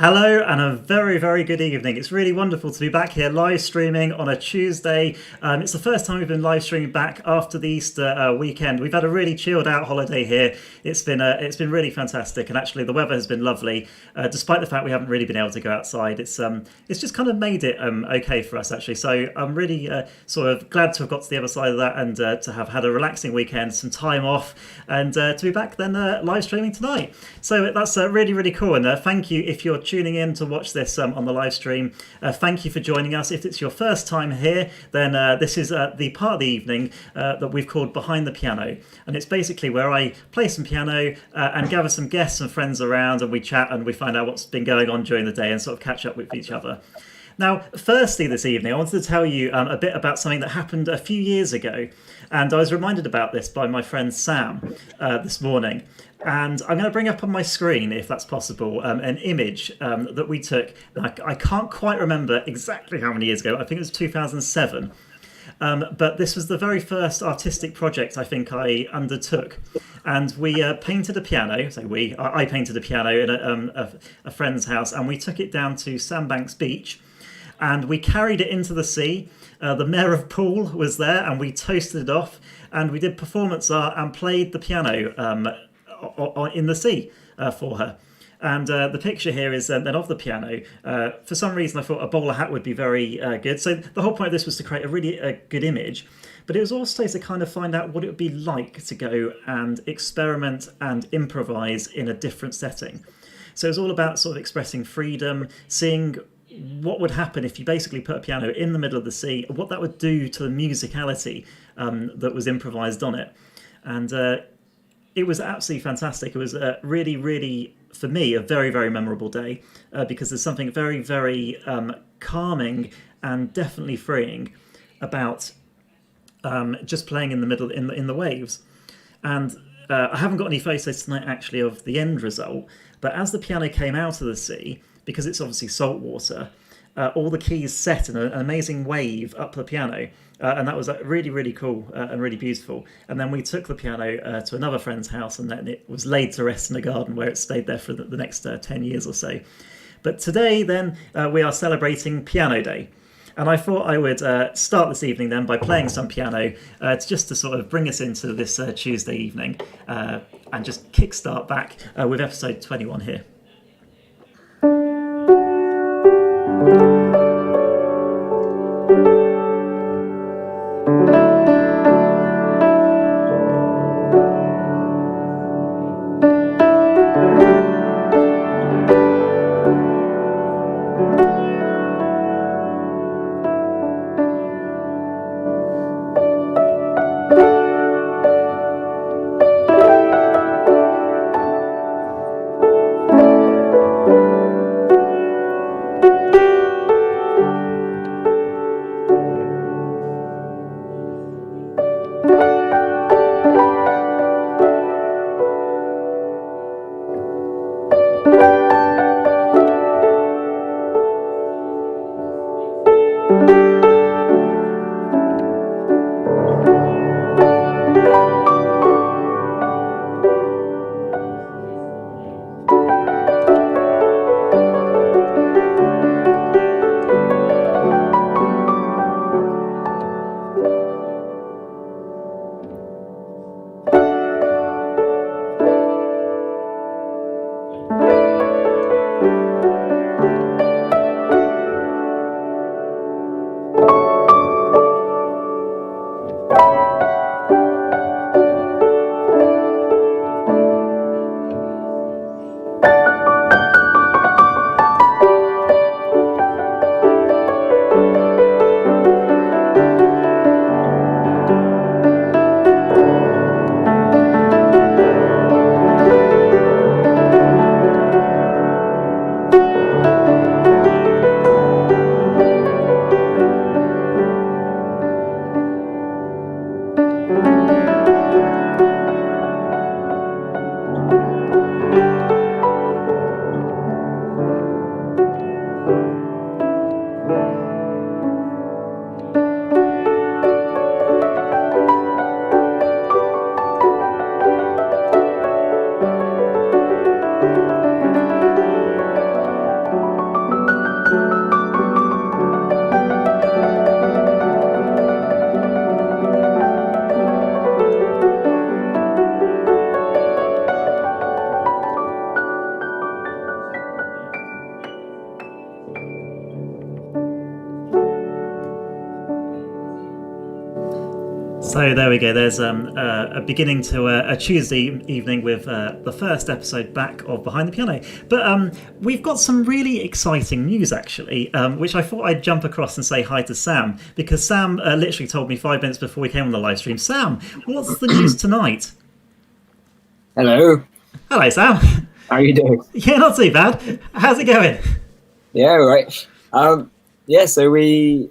Hello and a very, very good evening. It's really wonderful to be back here live streaming on a Tuesday. It's the first time we've been live streaming back after the Easter weekend. We've had a really chilled out holiday here. It's been really fantastic, and actually the weather has been lovely, despite the fact we haven't really been able to go outside. It's just kind of made it okay for us actually. So I'm really sort of glad to have got to the other side of that and to have had a relaxing weekend, some time off, and to be back then live streaming tonight. So that's really, really cool. And thank you if you're tuning in to watch this on the live stream. Thank you for joining us. If it's your first time here, then this is the part of the evening that we've called Behind the Piano. And it's basically where I play some piano and gather some guests and friends around, and we chat and we find out what's been going on during the day and sort of catch up with each other. Now, firstly, this evening, I wanted to tell you a bit about something that happened a few years ago. And I was reminded about this by my friend Sam this morning. And I'm going to bring up on my screen, if that's possible, an image that we took. I can't quite remember exactly how many years ago. I think it was 2007. But this was the very first artistic project I think I undertook. And we painted a piano. I painted a piano in a friend's house, and we took it down to Sandbanks Beach. And we carried it into the sea. The mayor of Poole was there, and we toasted it off. And we did performance art and played the piano in the sea for her. And the picture here is then of the piano. For some reason, I thought a bowler hat would be very good. So the whole point of this was to create a really good image. But it was also to kind of find out what it would be like to go and experiment and improvise in a different setting. So it was all about sort of expressing freedom, seeing what would happen if you basically put a piano in the middle of the sea, what that would do to the musicality that was improvised on it. And it was absolutely fantastic. It was really, really, for me, a very, very memorable day because there's something very, very calming and definitely freeing about just playing in the middle, in the waves. And I haven't got any photos tonight, actually, of the end result. But as the piano came out of the sea, because it's obviously salt water, all the keys set in an amazing wave up the piano. And that was really, really cool and really beautiful. And then we took the piano to another friend's house, and then it was laid to rest in a garden where it stayed there for the next 10 years or so. But today, then, we are celebrating Piano Day. And I thought I would start this evening then by playing some piano just to sort of bring us into this Tuesday evening and just kickstart back with episode 21 here. So there we go. There's a beginning to a Tuesday evening with the first episode back of Behind the Piano. But we've got some really exciting news actually, which I thought I'd jump across and say hi to Sam, because Sam literally told me 5 minutes before we came on the live stream. Sam, what's the news tonight? Hello. Hello, Sam. How are you doing? Yeah, not too bad. How's it going? Yeah, right. So we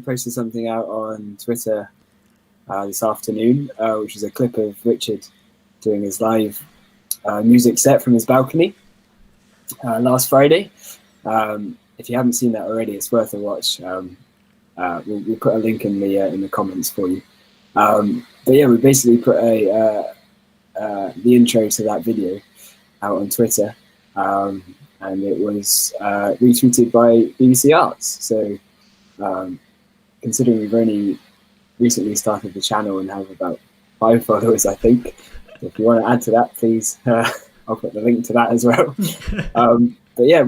posted something out on Twitter this afternoon, which is a clip of Richard doing his live music set from his balcony last Friday. If you haven't seen that already, it's worth a watch. We'll put a link in the comments for you. But yeah, we basically put the intro to that video out on Twitter, and it was retweeted by BBC Arts. So considering we've only recently started the channel and have about 5 followers, I think, if you want to add to that, please, I'll put the link to that as well. But yeah,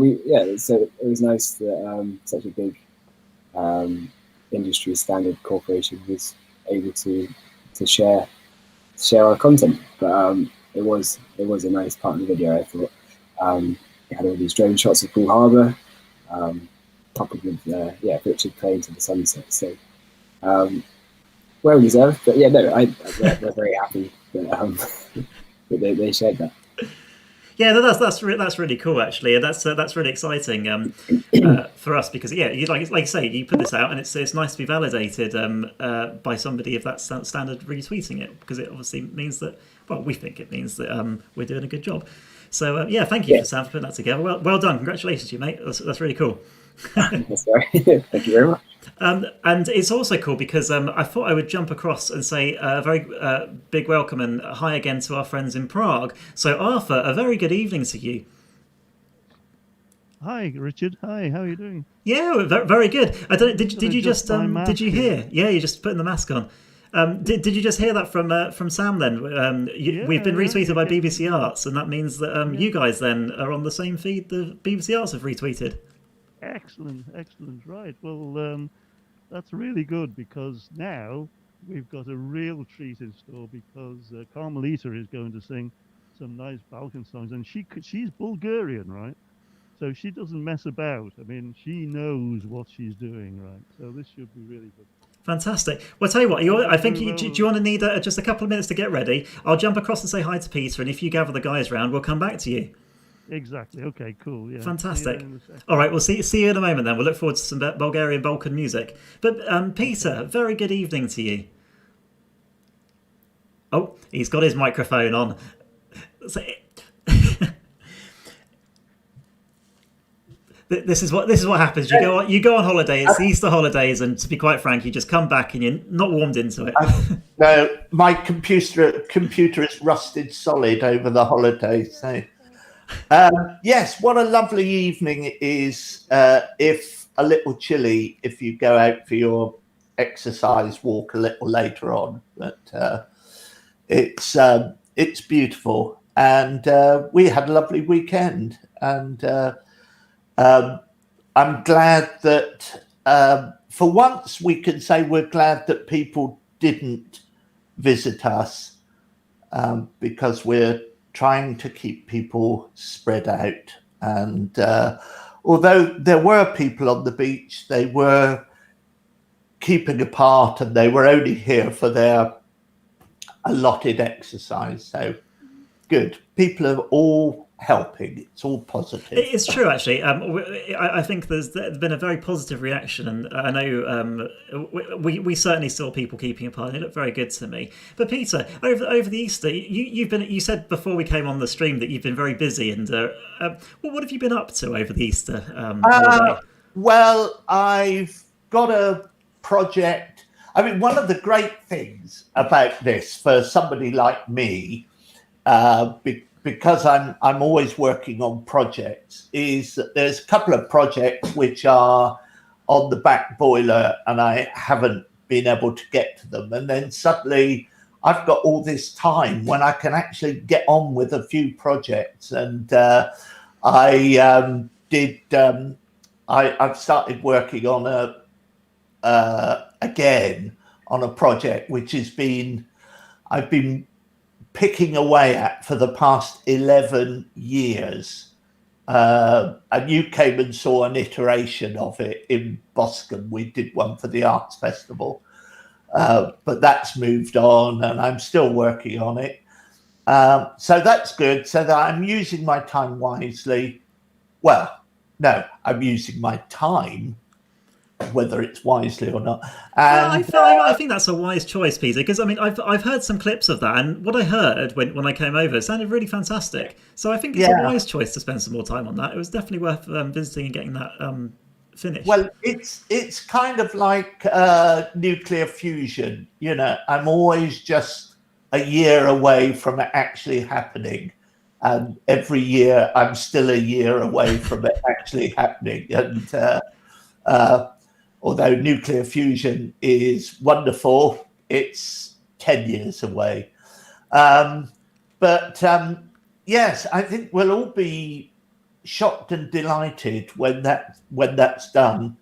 so it was nice that such a big industry standard corporation was able to share our content. But it was a nice part of the video, I thought. It had all these drone shots of Poole Harbour, coupled with Richard playing to the sunset. So well deserved. But yeah, no, we're very happy that they shared that. Yeah, that's really cool actually, and that's really exciting for us, because yeah, you like you say, you put this out and it's nice to be validated by somebody of that standard retweeting it, because it obviously means that, well, we think it means that we're doing a good job. So yeah, thank you for Sam for putting that together. Well done, congratulations, you mate. That's really cool. That's right. Thank you very much. And it's also cool because I thought I would jump across and say a very big welcome and hi again to our friends in Prague. So Arthur, a very good evening to you. Hi, Richard. Hi, how are you doing? Yeah, very good. I don't. Did you just did you hear? Yeah, you're just putting the mask on. Did you just hear that from Sam then? We've been retweeted by BBC Arts, and that means that you guys then are on the same feed that BBC Arts have retweeted. Excellent. Right. Well, that's really good, because now we've got a real treat in store, because Carmelita is going to sing some nice Balkan songs, and she's Bulgarian, right? So she doesn't mess about. I mean, she knows what she's doing, right? So this should be really good. Fantastic. Well, tell you what, I think do you want to need just a couple of minutes to get ready? I'll jump across and say hi to Peter, and if you gather the guys round, we'll come back to you. Exactly. Okay, cool. Yeah. Fantastic. All right, we'll see you in a moment then. We'll look forward to some Bulgarian Balkan music. But Peter, very good evening to you. Oh, he's got his microphone on. This is what happens. You go on holiday. It's the Easter holidays, and to be quite frank, you just come back and you're not warmed into it. No, my computer is rusted solid over the holidays. So, yes, what a lovely evening it is. If a little chilly, if you go out for your exercise walk a little later on, but it's beautiful, and we had a lovely weekend, and I'm glad that for once we can say we're glad that people didn't visit us, because we're trying to keep people spread out. And although there were people on the beach, they were keeping apart, and they were only here for their allotted exercise. So good. People are all helping. It's all positive. It's true, actually. I think there's been a very positive reaction, and I know we certainly saw people keeping apart. It looked very good to me. But Peter, over the Easter, you said before we came on the stream that you've been very busy, and what have you been up to over the Easter holiday? Well, I've got a project. I mean, one of the great things about this for somebody like me, because I'm always working on projects, is that there's a couple of projects which are on the back boiler and I haven't been able to get to them. And then suddenly I've got all this time when I can actually get on with a few projects. And I've started working on again on a project which I've been picking away at for the past 11 years. And you came and saw an iteration of it in Boscombe. We did one for the Arts Festival, but that's moved on, and I'm still working on it. So that's good, so that I'm using my time wisely. Well, no, I'm using my time, whether it's wisely or not. And I think that's a wise choice, Peter, because I mean I've heard some clips of that, and what I heard when I came over sounded really fantastic. So I think it's a wise choice to spend some more time on that. It was definitely worth visiting and getting that finished. Well, it's kind of like nuclear fusion. You know, I'm always just a year away from it actually happening, and every year I'm still a year away from it actually happening. And although nuclear fusion is wonderful, it's 10 years away. But yes, I think we'll all be shocked and delighted when that's done.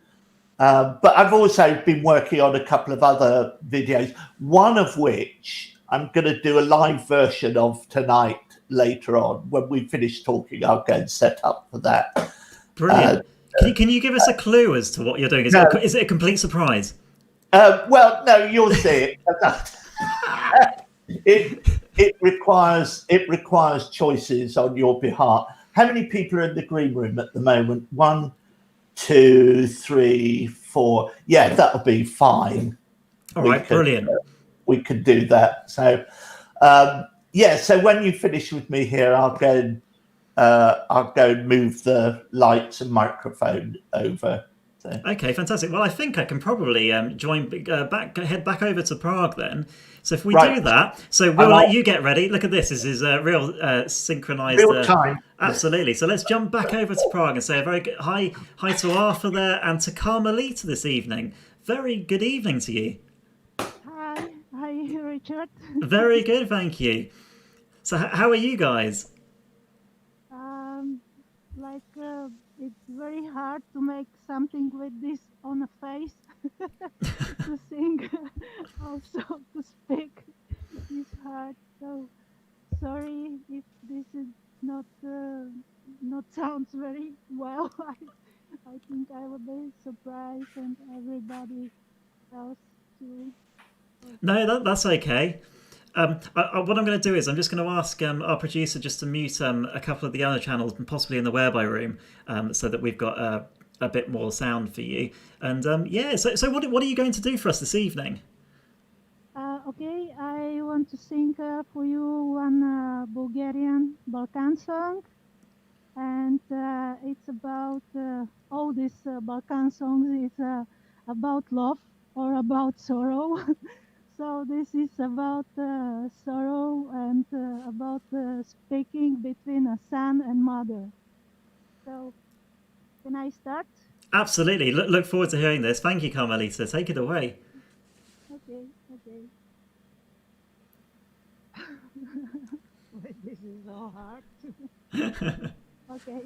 But I've also been working on a couple of other videos, one of which I'm going to do a live version of tonight later on. When we finish talking, I'll go and set up for that. Brilliant. Can you give us a clue as to what you're doing? Is it a complete surprise? Well, no, you'll see it. It requires choices on your behalf. How many people are in the green room at the moment? 1, 2, 3, 4. Yeah, that'll be fine. All right, brilliant. We could do that. So, so when you finish with me here, I'll go and move the lights and microphone over. So. Okay, fantastic. Well, I think I can probably head back over to Prague then. So if we do that, so we'll let you get ready. Look at this. This is real synchronized. Real time. Absolutely. So let's jump back over to Prague and say a very good hi to Arthur there and to Carmelita this evening. Very good evening to you. Hi, Richard. Very good, thank you. So how are you guys? It's very hard to make something with this on a face. To sing, also to speak is hard. So sorry if this is not sounds very well. I think I will be surprised, and everybody else too. No, that's okay. What I'm going to do is I'm just going to ask our producer just to mute a couple of the other channels, and possibly in the whereby room, so that we've got a bit more sound for you. And so what are you going to do for us this evening? Okay, I want to sing for you one Bulgarian Balkan song, and it's about all these Balkan songs is about love or about sorrow. So this is about sorrow and about speaking between a son and mother. So can I start? Absolutely. Look forward to hearing this. Thank you, Carmelita. Take it away. Okay. Wait, this is so hard. Okay.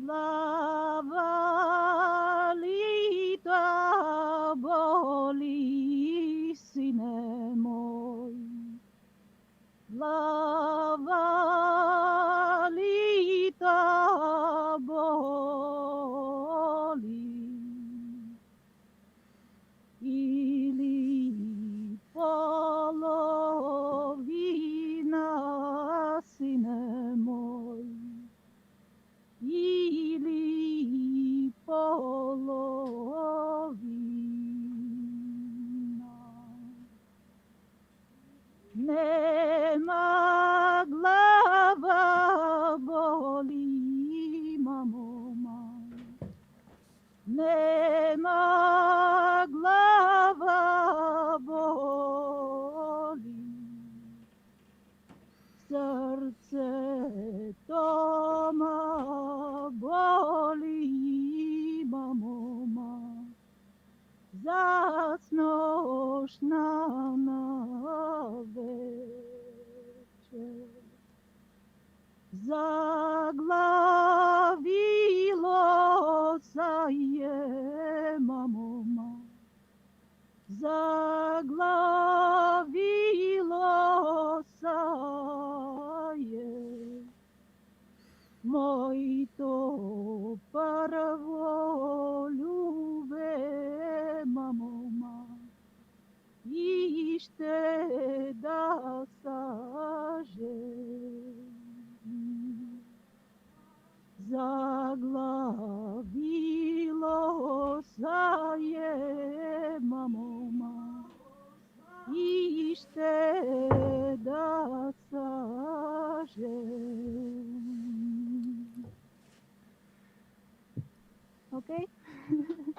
Lavalita boli sine moj. Lavalita boli. Ili polovina sine moj. Ili polovina. Nema glava boli, mamo moj. Nema glava boli. Srce to ma boli, mamo ma. Zasnoš na nave.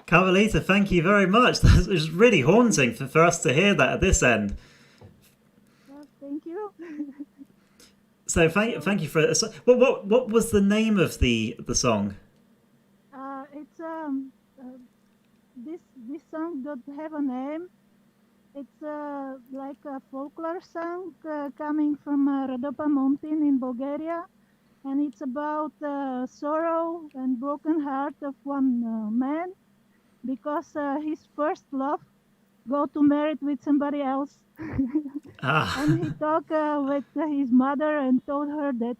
Carmelita, thank you very much. That was really haunting for us to hear that at this end. Thank you. So thank you for. So, what was the name of the song? It's this song don't have a name. It's like a folklore song coming from Rhodope Mountain in Bulgaria, and it's about sorrow and broken heart of one man because his first love go to married with somebody else. And he talked with his mother and told her that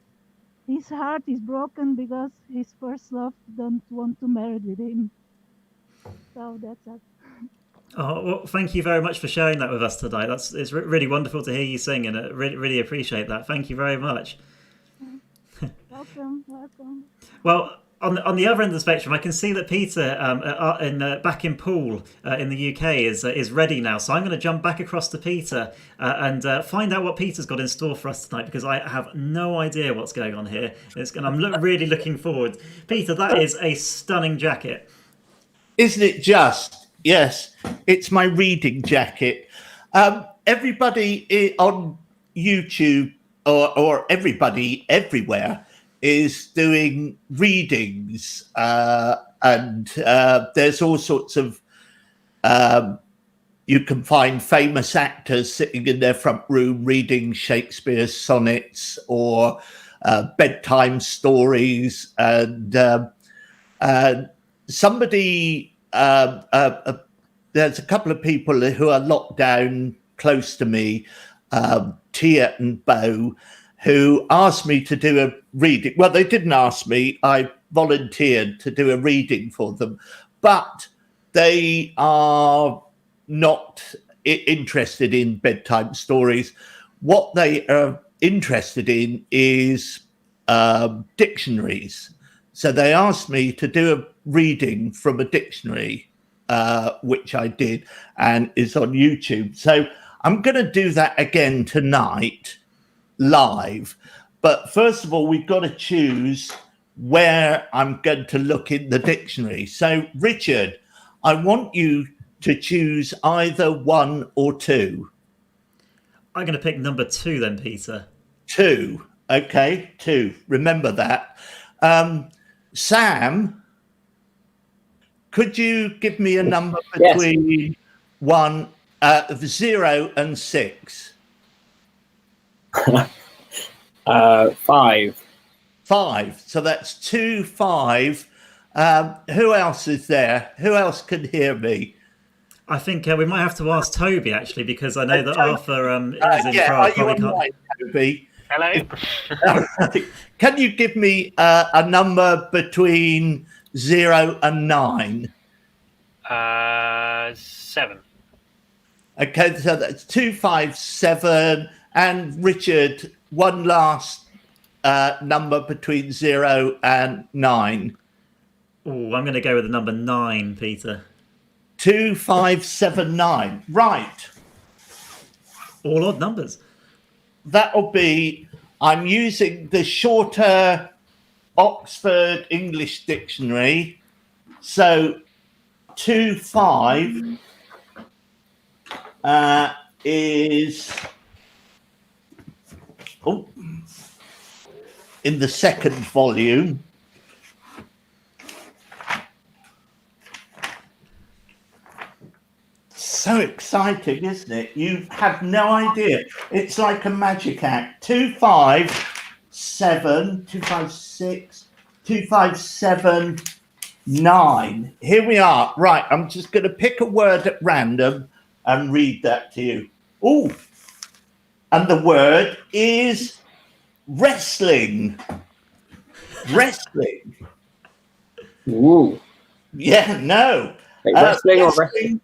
his heart is broken because his first love don't want to marry with him. So that's it. Oh, well, thank you very much for sharing that with us today. It's really wonderful to hear you sing, and I really appreciate that. Thank you very much. Welcome. Well, on the other end of the spectrum, I can see that Peter back in Poole in the UK is ready now. So I'm going to jump back across to Peter and find out what Peter's got in store for us tonight, because I have no idea what's going on here. I'm really looking forward. Peter, that is a stunning jacket. Isn't it just? Yes, it's my reading jacket. Everybody on YouTube or everybody everywhere is doing readings, and there's all sorts of you can find famous actors sitting in their front room reading Shakespeare's sonnets or bedtime stories, and somebody there's a couple of people who are locked down close to me, Tia and Bo, who asked me to do a reading. Well, they didn't ask me. I volunteered to do a reading for them, but they are not interested in bedtime stories. What they are interested in is dictionaries. So they asked me to do a reading from a dictionary, which I did, and is on YouTube. So I'm going to do that again tonight, live. But first of all, we've got to choose where I'm going to look in the dictionary. So, Richard, I want you to choose either 1 or 2. I'm going to pick number 2 then, Peter. 2. Okay, 2. Remember that. Sam, could you give me a number between 0 and 6? 5. 5. So that's 2, 5. Who else is there? Who else can hear me? I think we might have to ask Toby, actually, because I know that Arthur is in yeah, Prague. are you online, Toby? Hello. Can you give me a number between 0 and 9? 7. Okay, so that's 2, 5, 7. And Richard, one last number between 0 and 9. Oh, I'm going to go with the number 9, Peter. 2, 5, 7, 9. Right. All odd numbers. That'll be, I'm using the shorter Oxford English Dictionary. So 2, 5 is in the second volume. So exciting, isn't it? You have no idea. It's like a magic act. 2, 5, 7, 2, 5, 6, 2, 5, 7, 9. Here we are. Right, I'm just going to pick a word at random and read that to you. Oh, and the word is wrestling. Wrestling. Ooh. Yeah, no. Like wrestling or wrestling?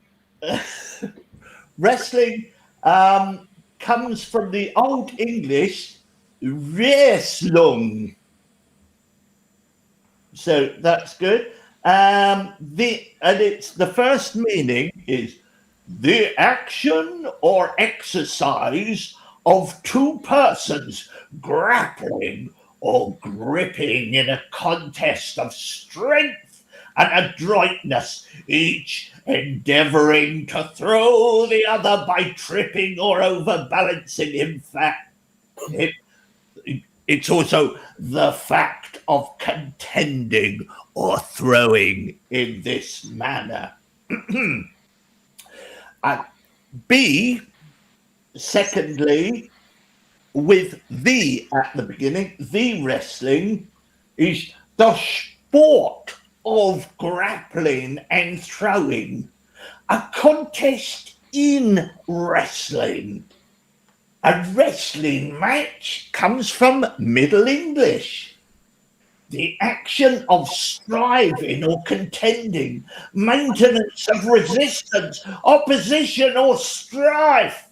Wrestling comes from the Old English Wrestling. So that's good. And it's the first meaning is the action or exercise of two persons grappling or gripping in a contest of strength and adroitness, each endeavouring to throw the other by tripping or overbalancing. In fact, it's also the fact of contending or throwing in this manner. And B, secondly, with the at the beginning, the wrestling is the sport of grappling and throwing, a contest in wrestling. A wrestling match comes from Middle English. The action of striving or contending, maintenance of resistance, opposition or strife.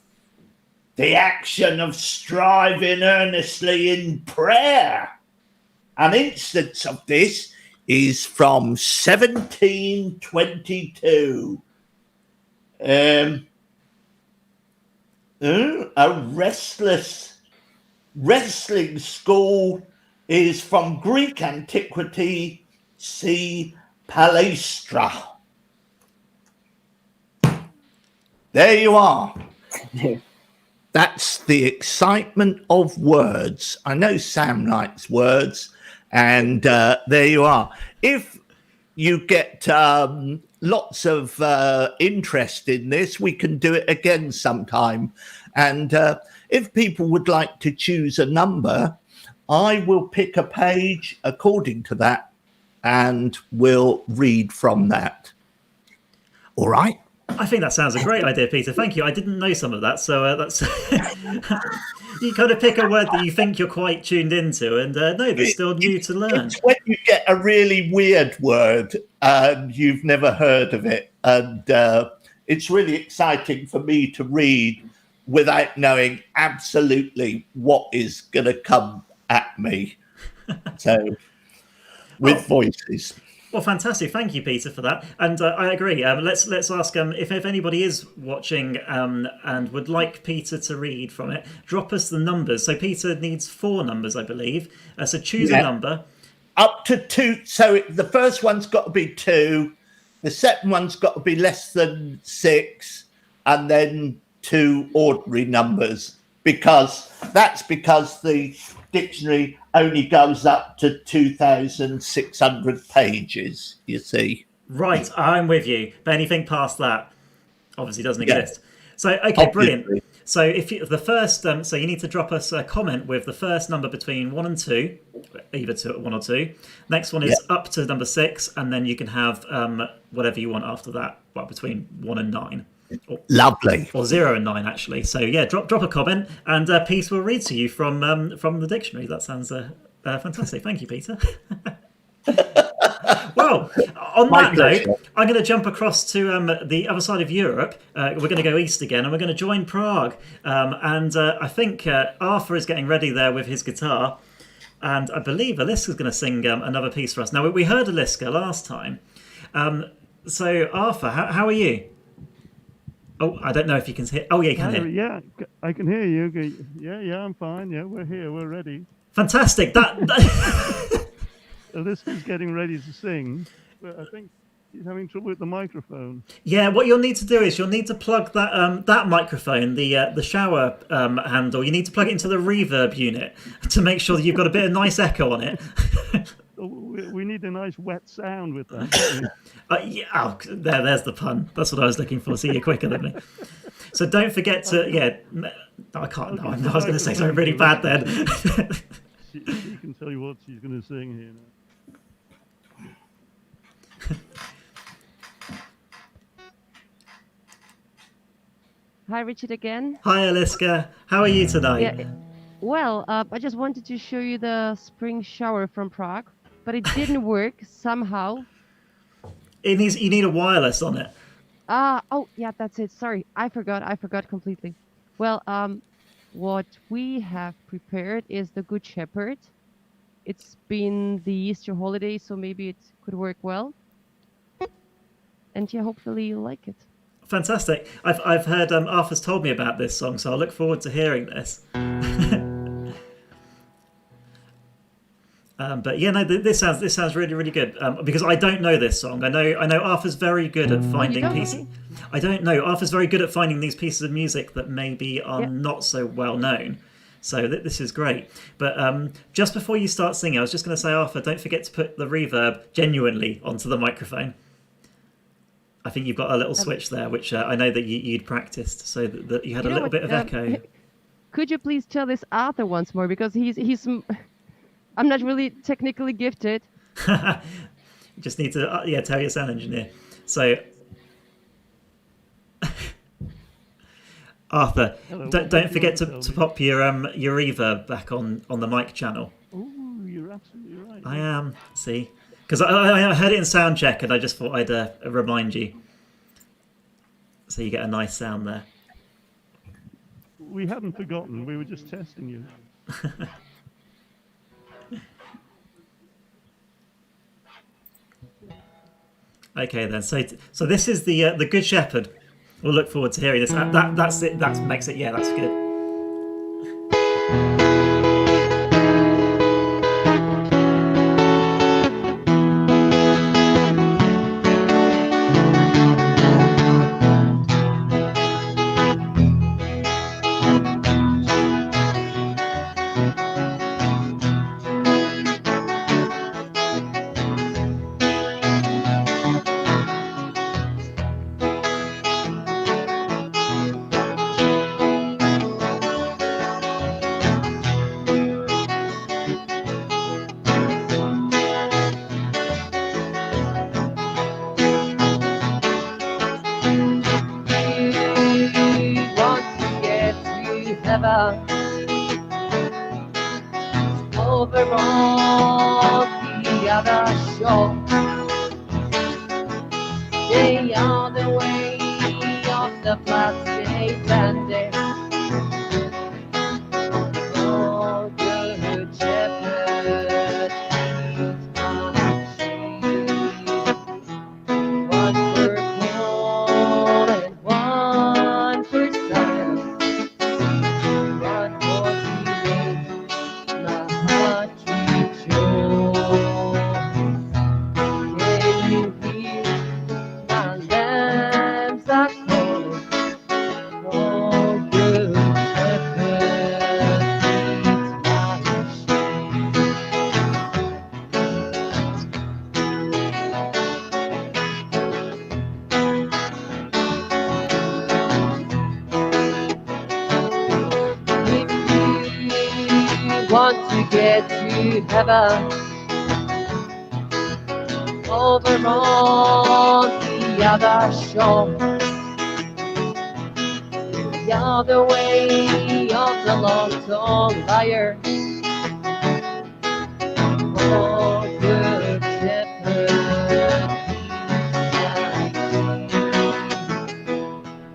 The action of striving earnestly in prayer. An instance of this is from 1722. A wrestling school is from Greek antiquity, see Palestra. There you are. That's the excitement of words. I know Sam likes words, and there you are. If you get lots of interest in this, we can do it again sometime. And if people would like to choose a number, I will pick a page according to that, and we'll read from that. All right? I think that sounds a great idea, Peter. Thank you. I didn't know some of that, so that's you kind of pick a word that you think you're quite tuned into, and no, it's still new to learn. It's when you get a really weird word and you've never heard of it, and it's really exciting for me to read without knowing absolutely what is going to come at me. So, with voices. Well, fantastic. Thank you, Peter, for that. And I agree. Let's ask if anybody is watching and would like Peter to read from it, drop us the numbers. So Peter needs 4 numbers, I believe. So choose a number. Up to 2. So the first one's got to be 2. The second one's got to be less than 6. And then 2 ordinary numbers. Because the dictionary only goes up to 2,600 pages, you see. Right, I'm with you. But anything past that obviously doesn't exist. So, okay, Obviously. Brilliant. So if you, the first, so you need to drop us a comment with the first number between 1 and 2, either 1 or 2. Next one is up to number 6, and then you can have whatever you want after that, well, between 1 and 9. Lovely. Or 0 and 9, actually. So yeah, drop a comment, and Peter will read to you from the dictionary. That sounds fantastic. Thank you, Peter. Well, on that note, I'm going to jump across to the other side of Europe. We're going to go east again, and we're going to join Prague. And I think Arthur is getting ready there with his guitar, and I believe Aliska's going to sing another piece for us. Now, we heard Aliska last time. So Arthur, how are you? Oh, I don't know if you can hear. Oh, yeah, you can hear. Yeah, I can hear you. Yeah, I'm fine. Yeah, we're here. We're ready. Fantastic. That... Alista's getting ready to sing, but I think he's having trouble with the microphone. Yeah, what you'll need to do is you'll need to plug that that microphone, the shower handle. You need to plug it into the reverb unit to make sure that you've got a bit of nice echo on it. We need a nice wet sound with that. There's the pun. That's what I was looking for. See, you're quicker than me. So don't forget to, I can't. No, I was going to say something really bad then. She can tell you what she's going to sing here now. Hi, Richard again. Hi, Aliska. How are you tonight? Yeah. Well, I just wanted to show you the spring shower from Prague, but it didn't work somehow. You need a wireless on it. Oh, yeah, that's it. Sorry, I forgot completely. Well, what we have prepared is the Good Shepherd. It's been the Easter holiday, so maybe it could work well. And yeah, hopefully you like it. Fantastic. I've heard Arthur's told me about this song, so I look forward to hearing this. But yeah, no, this sounds really really good because I don't know this song. I know Arthur's very good at finding don't? pieces. Okay. I don't know. Arthur's very good at finding these pieces of music that maybe are Yeah. not so well known. So this is great. But just before you start singing, I was just going to say, Arthur, don't forget to put the reverb genuinely onto the microphone. I think you've got a little switch there, which I know that you'd practiced, so that you had a You know little what, bit of echo. Could you please tell this Arthur once more, because he's I'm not really technically gifted. You just need to tell your sound engineer. So Arthur, Hello, what don't do you forget want to to tell me? pop your reverb back on the mic channel. Oh, you're absolutely right. I am, see, because I heard it in sound check and I just thought I'd remind you, so you get a nice sound there. We hadn't forgotten. We were just testing you. Okay then, so this is the Good Shepherd. We'll look forward to hearing this. That's it. That makes it. Yeah, that's good. Want to get to heaven over on the other shore. The other way of the blood-stained bandit. Oh, good shepherd, lead my sheep. One for Paul and one for Simon. One for to make my heart rejoice. Can you hear my lambs are calling? Oh, good shepherd, lead my sheep. If you want to get to heaven, over on the other shore, the other way of the long-tongued liar. Oh, good shepherd,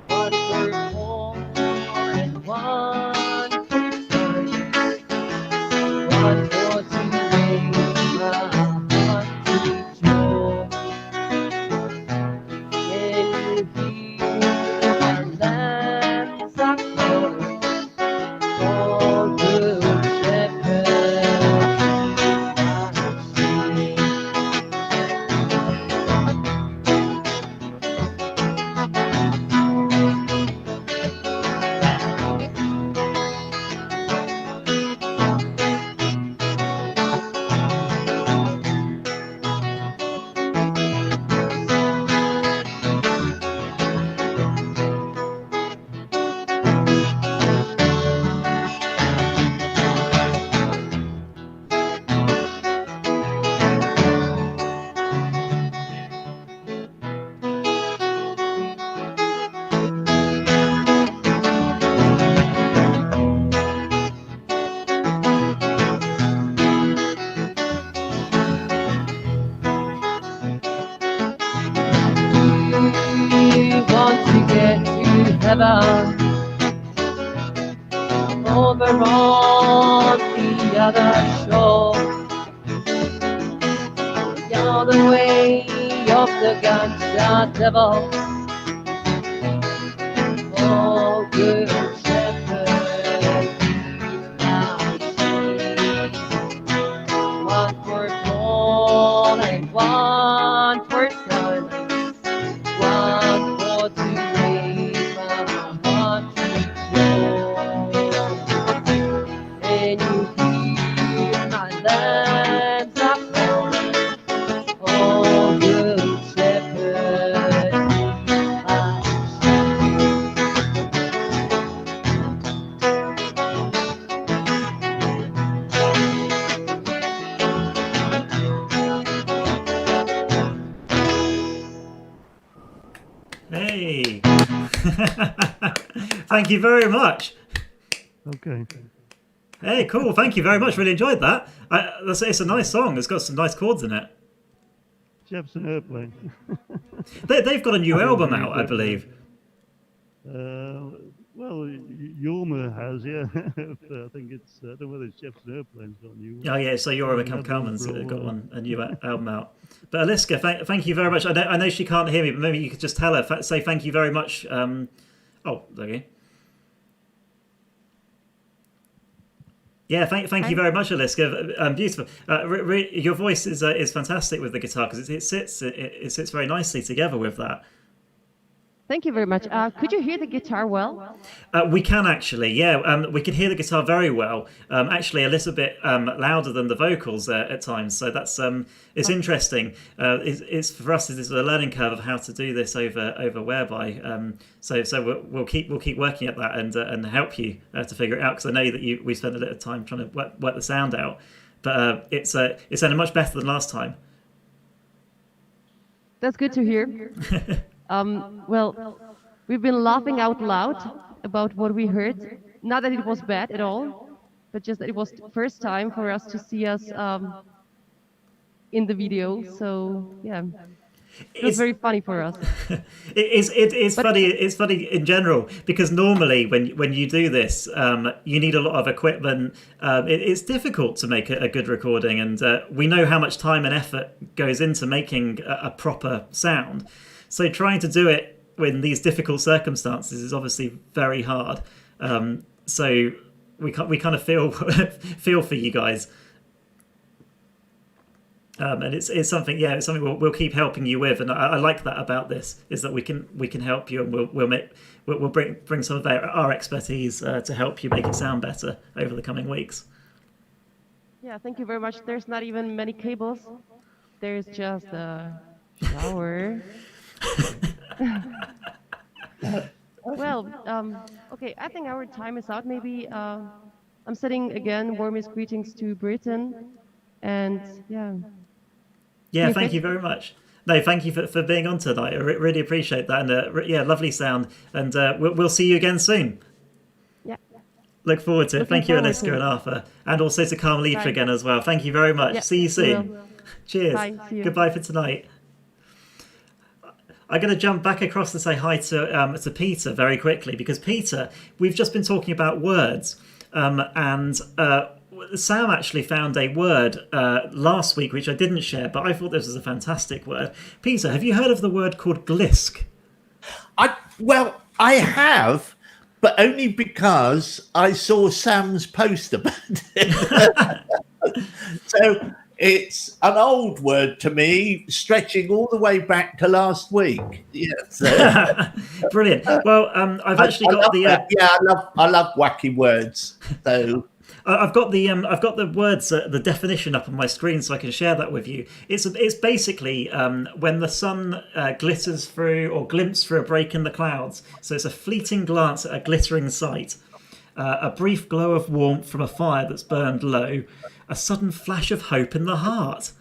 one for Paul and one for Simon. One for to make my heart rejoice. Can you hear my lambs are calling? Oh, good shepherd, lead You want to get to heaven, over on the other shore, the other way of the gunshot devil. Oh, good shepherd, lead my sheep. One Can you hear my lambs are flowing? Oh, good shepherd, I Hey. Thank you very much. Okay. Hey, cool. Thank you very much. Really enjoyed that. It's a nice song. It's got some nice chords in it. Jefferson Airplane. They've got a new album out, I believe. Well, Yorma has, yeah. I think it's, I don't know whether it's Jefferson Airplane's got a new one. Oh yeah, so Yora McCalman's got a new album out. But Aliska, thank you very much. I know she can't hear me, but maybe you could just tell her. Say thank you very much. Oh, there you go. Yeah, thank you very much, Aliska. Beautiful. Your voice is fantastic with the guitar because it sits very nicely together with that. Thank you very much. Could you hear the guitar well? We can actually, yeah. We can hear the guitar very well. Actually, a little bit louder than the vocals at times. So that's it's interesting. It's for us. It's a learning curve of how to do this over Whereby. So we'll keep working at that and help you to figure it out because I know that we spent a little time trying to work the sound out. But it's sounded much better than last time. That's good to hear. Well, we've been laughing out loud about what we heard. Not that it was bad at all, but just that it was the first time for us to see us in the video. So yeah, it was very funny for us. It's funny. It's funny in general because normally when you do this, you need a lot of equipment. It's difficult to make a good recording, and we know how much time and effort goes into making a proper sound. So trying to do it in these difficult circumstances is obviously very hard. So we kind of feel for you guys, and it's something. Yeah, it's something we'll keep helping you with. And I like that about this is that we can help you, and we'll bring some of our expertise to help you make it sound better over the coming weeks. Yeah, thank you very much. There's not even many cables. There's just a shower. Well, okay, I think our time is out. Maybe I'm sending again warmest greetings to Britain, and yeah, thank you very much. No, thank you for being on tonight. I really appreciate that, and yeah, lovely sound. And we'll see you again soon. Yeah. Look forward to it. Thank you, Aliska and Arthur, and also to Carmelita again as well. Thank you very much. Yeah, see you soon. Cheers. Bye. See you. Goodbye for tonight. I'm going to jump back across and say hi to Peter very quickly because Peter, we've just been talking about words, and Sam actually found a word last week which I didn't share, but I thought this was a fantastic word. Peter, have you heard of the word called glisk? Well, I have, but only because I saw Sam's post about it. So it's an old word to me, stretching all the way back to last week. Yeah, so. Brilliant. Well, I've actually got the I love wacky words. So I've got the words, the definition up on my screen, so I can share that with you. It's basically when the sun glitters through or glimpses through a break in the clouds. So it's a fleeting glance at a glittering sight, a brief glow of warmth from a fire that's burned low, a sudden flash of hope in the heart,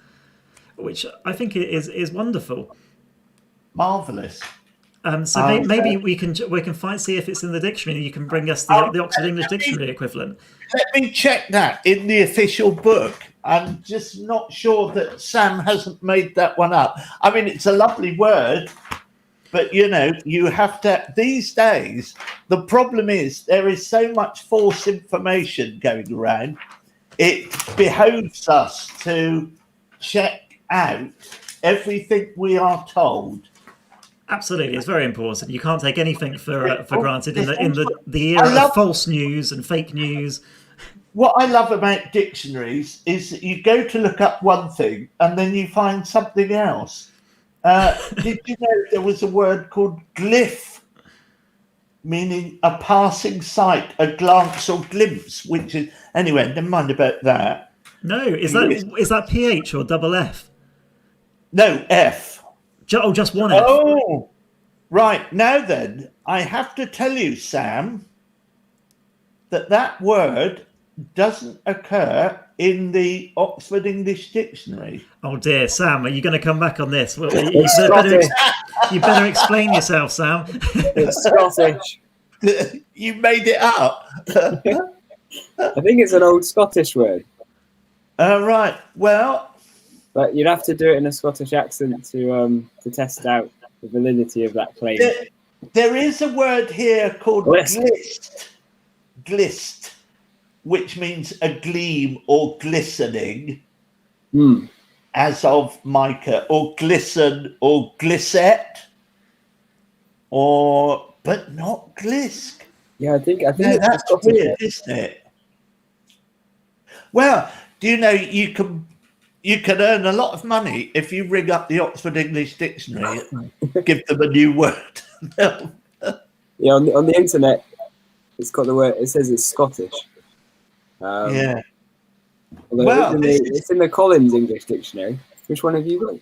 which I think is wonderful. Marvelous. So maybe we can see if it's in the dictionary. You can bring us the Oxford English Dictionary equivalent. Let me check that in the official book. I'm just not sure that Sam hasn't made that one up. I mean, it's a lovely word, but you have to. These days, the problem is there is so much false information going around. It behoves us to check out everything we are told. Absolutely, it's very important. You can't take anything for granted in the era of false news and fake news. What I love about dictionaries is that you go to look up one thing and then you find something else. Did you know there was a word called glyph? meaning a passing sight, a glance or glimpse, which is anyway. Never mind about that. No, is that PH or double F? No, F. Just one F. Oh, right. Now then, I have to tell you, Sam, that word doesn't occur in the Oxford English Dictionary. Oh dear, Sam, are you going to come back on this? Well, It's you better explain yourself, Sam. It's Scottish. You made it up. I think it's an old Scottish word, Right. Well, but you'd have to do it in a Scottish accent to test out the validity of that claim. there is a word here called Glist. Glist, which means a gleam or glistening, Hmm. as of mica, or glisten or glissette, but not glisk. Yeah, I think No, it's a that's Scottish weird, word. isn't it? Well, do you know you can earn a lot of money if you ring up the Oxford English Dictionary and give them a new word. Yeah, on the internet, it's got the word. It says it's Scottish. Yeah. Although Well, it's in the Collins English Dictionary. Which one have you got?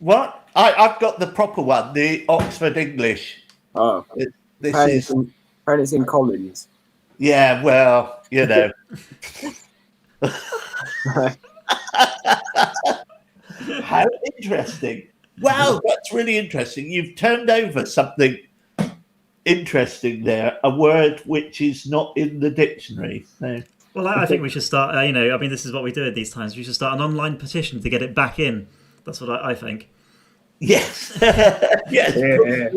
What? I've got the proper one, the Oxford English. Oh, This apparently is it's in Collins. yeah. Well, you know. How interesting. Wow, that's really interesting. You've turned over something interesting there, a word which is not in the dictionary. So, Well, I think we should start. This is what we do at these times. We should start an online petition to get it back in. That's what I think. yes, yes, Yeah.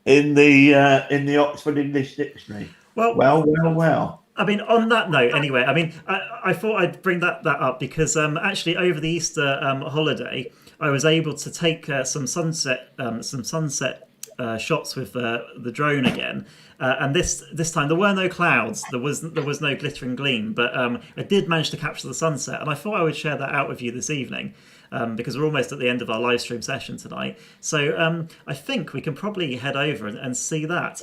in the Oxford English Dictionary. Well. I mean, on that note, anyway, I thought I'd bring that up because actually over the Easter holiday, I was able to take some sunset shots with the drone again, and this time there were no clouds, there was no glittering gleam, but I did manage to capture the sunset, and I thought I would share that out with you this evening. Because we're almost at the end of our live stream session tonight, so I think we can probably head over and see that.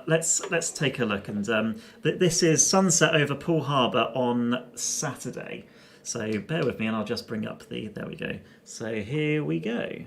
Let's take a look, and this is sunset over Poole Harbour on Saturday. So bear with me, and I'll just bring up there we go. So here we go.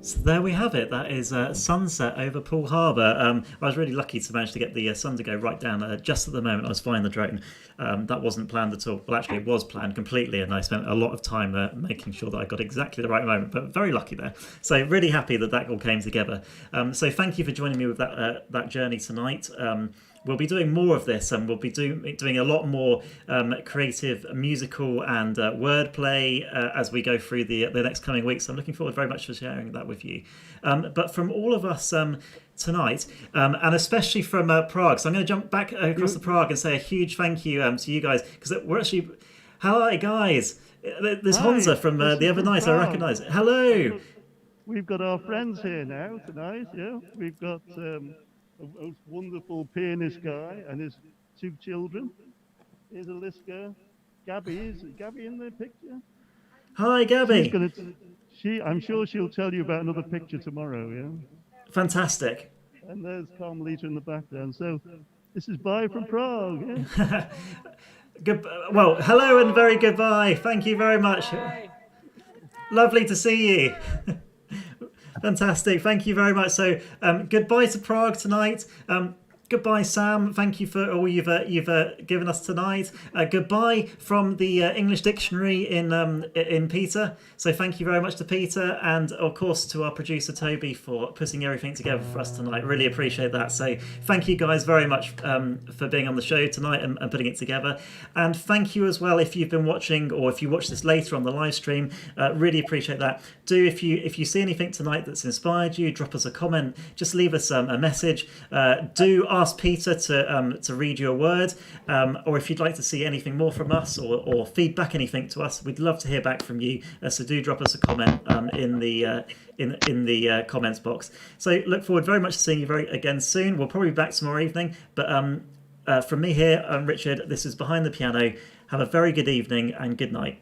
So there we have it. That is sunset over Poole Harbour. I was really lucky to manage to get the sun to go right down just at the moment I was flying the drone. That wasn't planned at all. Well, actually, it was planned completely, and I spent a lot of time making sure that I got exactly the right moment. But very lucky there. So really happy that that all came together. So thank you for joining me with that journey tonight. We'll be doing more of this, and we'll be doing a lot more creative musical and wordplay as we go through the next coming weeks. So I'm looking forward very much to sharing that with you. But from all of us tonight, and especially from Prague, so I'm going to jump back across to Prague and say a huge thank you to you guys, because we're actually... Hi, guys. There's Honza from the other night. I recognise it. Hello. We've got our friends here now tonight. Yeah, we've got a wonderful pianist guy and his 2 children. Here's Aliska. Gabby, is Gabby in the picture? Hi, Gabby. I'm sure she'll tell you about another picture tomorrow. Yeah. Fantastic. And there's Carmelita in the background. So this is bye from Prague. Yeah? Well, hello and very goodbye. Thank you very much. Bye. Lovely to see you. Fantastic. Thank you very much. So goodbye to Prague tonight. Goodbye, Sam. Thank you for all you've given us tonight. Goodbye from the English Dictionary in Peter. So thank you very much to Peter, and of course to our producer Toby for putting everything together for us tonight. Really appreciate that. So thank you guys very much for being on the show tonight and putting it together. And thank you as well if you've been watching, or if you watch this later on the live stream. Really appreciate that. Do if you see anything tonight that's inspired you, drop us a comment. Just leave us a message. Do ask Peter to read your word, or if you'd like to see anything more from us, or feedback anything to us, we'd love to hear back from you. So do drop us a comment in the comments box. So look forward very much to seeing you again soon. We'll probably be back tomorrow evening. But from me here, I'm Richard. This is Behind the Piano. Have a very good evening and good night.